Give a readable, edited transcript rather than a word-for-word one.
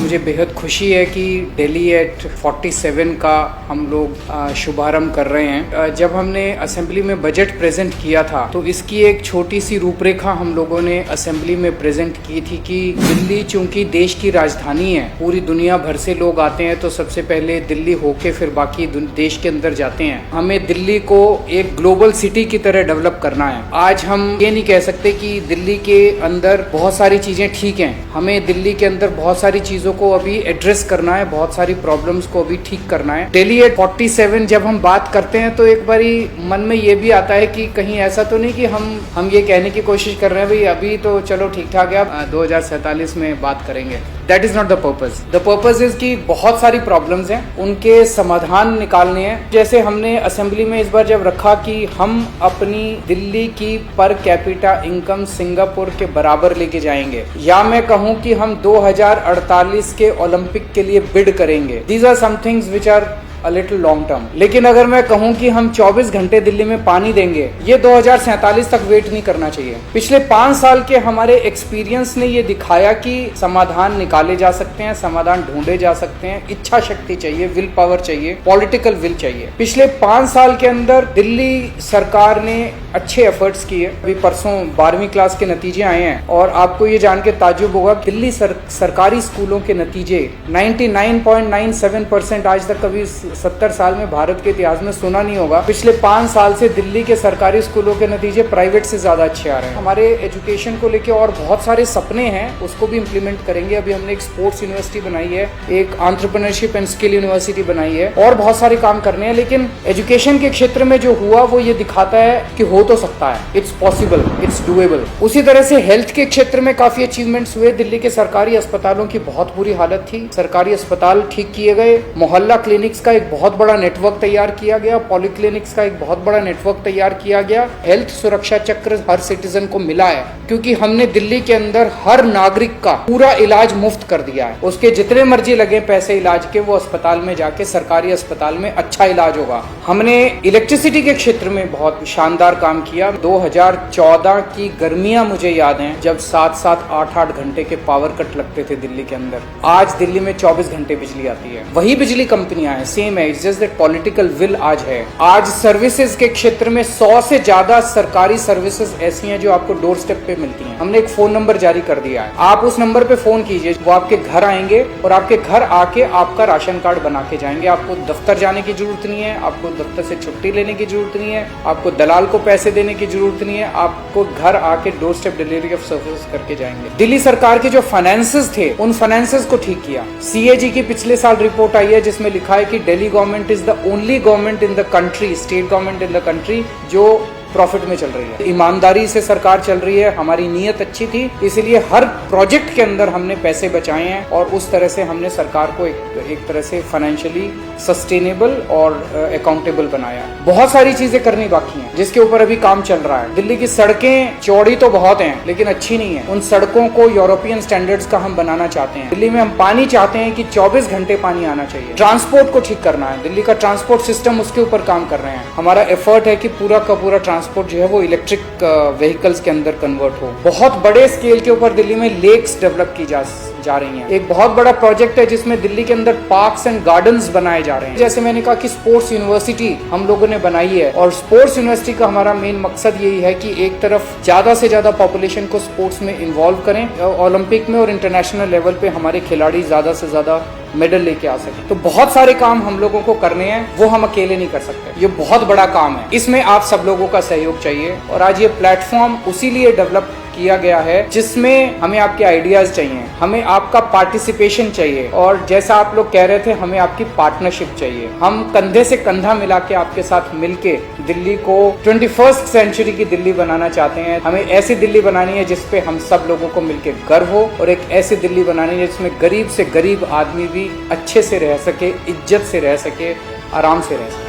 मुझे बेहद खुशी है कि दिल्ली एट 47 का हम लोग शुभारंभ कर रहे हैं। जब हमने असेंबली में बजट प्रेजेंट किया था तो इसकी एक छोटी सी रूपरेखा हम लोगों ने असेंबली में प्रेजेंट की थी कि दिल्ली चूंकि देश की राजधानी है, पूरी दुनिया भर से लोग आते हैं तो सबसे पहले दिल्ली होके फिर बाकी देश के अंदर जाते हैं। हमें दिल्ली को एक ग्लोबल सिटी की तरह डेवलप करना है। आज हम ये नहीं कह सकते कि दिल्ली के अंदर बहुत सारी चीजें ठीक हैं, हमें दिल्ली के अंदर बहुत सारी चीजों को अभी एड्रेस करना है, बहुत सारी प्रॉब्लम्स को अभी ठीक करना है। दिल्ली एट 47 जब हम बात करते हैं तो एक बारी मन में ये भी आता है कि कहीं ऐसा तो नहीं कि हम ये कहने की कोशिश कर रहे हैं भाई अभी तो चलो ठीक ठाक है, 2047 में बात करेंगे। That is not the purpose. The purpose is कि बहुत सारी प्रॉब्लम्स हैं, उनके समाधान निकालने हैं। जैसे हमने असेंबली में इस बार जब रखा कि हम अपनी दिल्ली की पर कैपिटा इनकम सिंगापुर के बराबर लेके जाएंगे, या मैं कहूं कि हम 2048 के ओलंपिक के लिए बिड करेंगे। These are some things which are a little long term. लेकिन अगर मैं कहूं कि हम 24 घंटे दिल्ली में पानी देंगे, ये 2047 तक वेट नहीं करना चाहिए। पिछले 5 साल के हमारे एक्सपीरियंस ने ये दिखाया कि समाधान निकाले जा सकते हैं, समाधान ढूंढे जा सकते हैं। इच्छा शक्ति चाहिए, विल पावर चाहिए, पॉलिटिकल विल चाहिए। पिछले 5 साल के अंदर दिल्ली सरकार ने अच्छे एफर्ट्स किए। अभी परसों 12वीं क्लास के नतीजे आए हैं और आपको ये जान के ताज्जुब होगा, दिल्ली सरकारी स्कूलों के नतीजे 99.97% आज तक कभी 70 साल में भारत के इतिहास में सुना नहीं होगा। पिछले 5 साल से दिल्ली के सरकारी स्कूलों के नतीजे प्राइवेट से ज्यादा अच्छे आ रहे हैं। हमारे एजुकेशन को लेके और बहुत सारे सपने हैं, उसको भी इम्प्लीमेंट करेंगे। अभी हमने एक स्पोर्ट्स यूनिवर्सिटी बनाई है, एक एंटरप्रेन्योरशिप एंड स्किल यूनिवर्सिटी बनाई है और बहुत सारे काम करने हैं। लेकिन एजुकेशन के क्षेत्र में जो हुआ वो ये दिखाता है कि हो तो सकता है, इट्स पॉसिबल, इट्स डूएबल। उसी तरह से हेल्थ के क्षेत्र में काफी अचीवमेंट्स हुए। दिल्ली के सरकारी अस्पतालों की बहुत बुरी हालत थी, सरकारी अस्पताल ठीक किए गए। मोहल्ला क्लिनिक्स का एक बहुत बड़ा नेटवर्क तैयार किया गया, पॉलीक्लिनिक्स का एक बहुत बड़ा नेटवर्क तैयार किया गया। हेल्थ सुरक्षा चक्र हर सिटीजन को मिला है क्योंकि हमने दिल्ली के अंदर हर नागरिक का पूरा इलाज मुफ्त कर दिया है। उसके जितने मर्जी लगे पैसे इलाज के, वो अस्पताल में जाके सरकारी अस्पताल में अच्छा इलाज होगा। हमने इलेक्ट्रिसिटी के क्षेत्र में बहुत शानदार काम किया। 2014 की गर्मियां मुझे याद हैं जब 7-7, 8-8 घंटे के पावर कट लगते थे दिल्ली के अंदर। आज दिल्ली में 24 घंटे बिजली आती है। वही बिजली कंपनियां हैं, सेम है, it's just that political will आज है। आज सर्विसेज के क्षेत्र में 100 से ज्यादा सरकारी सर्विसेज ऐसी हैं जो आपको डोर स्टेप पे मिलती हैं। हमने एक फोन नंबर जारी कर दिया है, आप उस नंबर पे फोन कीजिए, वो आपके घर आएंगे और आपके घर आके आपका राशन कार्ड बना के जाएंगे। आपको दफ्तर जाने की जरूरत नहीं है, आपको दफ्तर से छुट्टी लेने की जरूरत नहीं है, आपको दलाल को पैसे देने की जरूरत नहीं है, आपको घर आके door step delivery of service करके जाएंगे। दिल्ली सरकार के जो फाइनेंसेस थे उन फाइनेंसेस को ठीक किया। सीएजी की पिछले साल रिपोर्ट आई है जिसमें लिखा है कि Delhi government is the only government in the country, state government in the country जो प्रॉफिट में चल रही है। ईमानदारी से सरकार चल रही है, हमारी नीयत अच्छी थी, इसलिए हर प्रोजेक्ट के अंदर हमने पैसे बचाए हैं और उस तरह से हमने सरकार को एक तरह से फाइनेंशियली सस्टेनेबल और अकाउंटेबल बनाया। बहुत सारी चीजें करनी बाकी हैं जिसके ऊपर अभी काम चल रहा है। दिल्ली की सड़कें चौड़ी तो बहुत हैं लेकिन अच्छी नहीं है। उन सड़कों को यूरोपियन स्टैंडर्ड्स का हम बनाना चाहते हैं। दिल्ली में हम पानी चाहते हैं कि 24 घंटे पानी आना चाहिए। ट्रांसपोर्ट को ठीक करना है, दिल्ली का ट्रांसपोर्ट सिस्टम, उसके ऊपर काम कर रहे हैं। हमारा एफर्ट है कि पूरा का पूरा ट्रांसपोर्ट जो है वो इलेक्ट्रिक व्हीकल्स के अंदर कन्वर्ट हो। बहुत बड़े स्केल के ऊपर दिल्ली में लेक्स डेवलप की जा रही हैं। एक बहुत बड़ा प्रोजेक्ट है जिसमें दिल्ली के अंदर पार्क्स एंड गार्डन्स बनाए जा रहे हैं। जैसे मैंने कहा कि स्पोर्ट्स यूनिवर्सिटी हम लोगों ने बनाई है और स्पोर्ट्स यूनिवर्सिटी का हमारा मेन मकसद यही है कि एक तरफ ज्यादा से ज्यादा पॉपुलेशन को स्पोर्ट्स में इन्वॉल्व करें, ओलंपिक में और इंटरनेशनल लेवल पे हमारे खिलाड़ी ज्यादा से ज्यादा मेडल लेके आ सके। तो बहुत सारे काम हम लोगों को करने हैं, वो हम अकेले नहीं कर सकते। ये बहुत बड़ा काम है, इसमें आप सब लोगों का सहयोग चाहिए और आज ये प्लेटफॉर्म उसी लिए डेवलप किया गया है जिसमें हमें आपके आइडियाज चाहिए, हमें आपका पार्टिसिपेशन चाहिए और जैसा आप लोग कह रहे थे हमें आपकी पार्टनरशिप चाहिए। हम कंधे से कंधा मिला के आपके साथ मिलके दिल्ली को 21st सेंचुरी की दिल्ली बनाना चाहते हैं। हमें ऐसी दिल्ली बनानी है जिसपे हम सब लोगों को मिलके गर्व हो और एक ऐसी दिल्ली बनानी है जिसमें गरीब से गरीब आदमी भी अच्छे से रह सके, इज्जत से रह सके, आराम से रह सके।